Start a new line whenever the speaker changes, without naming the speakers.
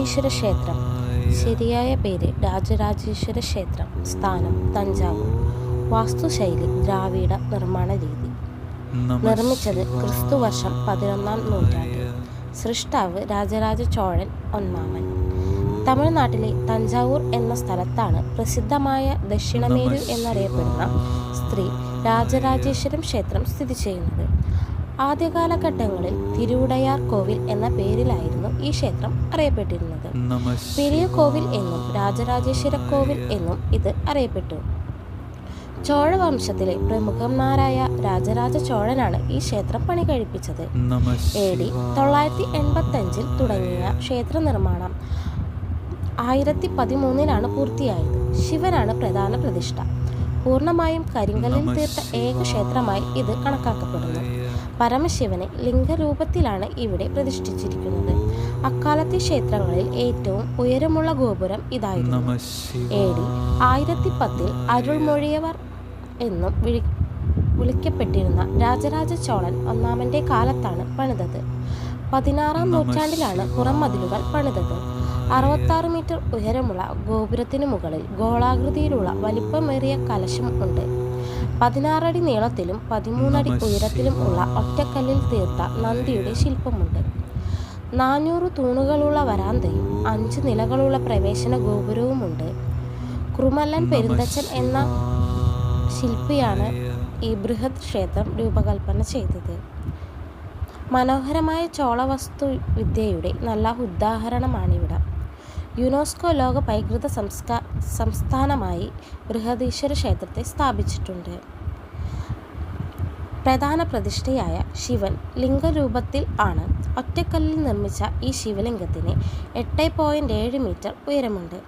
രാജരാജേശ്വര ക്ഷേത്രം. ശരിയായ പേര് രാജരാജേശ്വര ക്ഷേത്രം. സ്ഥാനം തഞ്ചാവൂർ. വാസ്തുശൈലി ദ്രാവിഡ നിർമ്മാണ രീതി. നിർമ്മിച്ചത് ക്രിസ്തുവർഷം 11-ാം നൂറ്റാണ്ട്. സൃഷ്ടാവ് രാജരാജ ചോഴൻ ഒന്നാമൻ. തമിഴ്നാട്ടിലെ തഞ്ചാവൂർ എന്ന സ്ഥലത്താണ് പ്രസിദ്ധമായ ദക്ഷിണമേരു എന്നറിയപ്പെടുന്ന ശ്രീ രാജരാജേശ്വരം ക്ഷേത്രം സ്ഥിതി ചെയ്യുന്നത്. ആദ്യകാലഘട്ടങ്ങളിൽ തിരുവുടയാർ കോവിൽ എന്ന പേരിലായിരുന്നു ഈ ക്ഷേത്രം അറിയപ്പെട്ടിരുന്നത്. പെരിയ കോവിൽ എന്നും രാജരാജേശ്വര കോവിൽ എന്നും ഇത് അറിയപ്പെട്ടു. ചോഴവംശത്തിലെ പ്രമുഖന്മാരായ രാജരാജ ചോഴനാണ് ഈ ക്ഷേത്രം പണി കഴിപ്പിച്ചത്. AD 985 തുടങ്ങിയ ക്ഷേത്ര നിർമ്മാണം 1013 പൂർത്തിയായത്. ശിവനാണ് പ്രധാന പ്രതിഷ്ഠ. പൂർണ്ണമായും കരിങ്കല്ലിൽ തീർത്ത ഏക ക്ഷേത്രമായി ഇത് കണക്കാക്കപ്പെടുന്നു. പരമശിവനെ ലിംഗരൂപത്തിലാണ് ഇവിടെ പ്രതിഷ്ഠിച്ചിരിക്കുന്നത്. അക്കാലത്തെ ക്ഷേത്രങ്ങളിൽ ഏറ്റവും ഉയരമുള്ള ഗോപുരം ഇതായിരുന്നു. AD 1010 അരുൾമൊഴിയവർ എന്നും വിളിക്കപ്പെട്ടിരുന്ന രാജരാജ ചോളൻ ഒന്നാമന്റെ കാലത്താണ് പണിതത്. 16-ാം നൂറ്റാണ്ടിലാണ് പുറംമതിലുകൾ പണിതത്. 66 മീറ്റർ ഉയരമുള്ള ഗോപുരത്തിനു മുകളിൽ ഗോളാകൃതിയിലുള്ള വലിപ്പമേറിയ കലശം ഉണ്ട്. 16 അടി നീളത്തിലും 13 അടി ഉയരത്തിലും ഉള്ള ഒറ്റക്കല്ലിൽ തീർത്ത നന്ദിയുടെ ശില്പമുണ്ട്. 400 തൂണുകളുള്ള വരാന്തയും 5 നിലകളുള്ള പ്രവേശന ഗോപുരവുമുണ്ട്. കുറുമല്ലൻ പെരുന്തച്ചൻ എന്ന ശില്പിയാണ് ഈ ബൃഹത് ക്ഷേത്രം രൂപകൽപ്പന ചെയ്തത്. മനോഹരമായ ചോള വാസ്തുവിദ്യയുടെ നല്ല ഉദാഹരണമാണിവിടം. യുനെസ്കോ ലോക പൈതൃക സംസ്ഥാനമായി ബൃഹദീശ്വര ക്ഷേത്രത്തെ സ്ഥാപിച്ചിട്ടുണ്ട്. പ്രധാന പ്രതിഷ്ഠയായ ശിവൻ ലിംഗരൂപത്തിൽ ആണ്. ഒറ്റക്കല്ലിൽ നിർമ്മിച്ച ഈ ശിവലിംഗത്തിന് 8.7 മീറ്റർ ഉയരമുണ്ട്.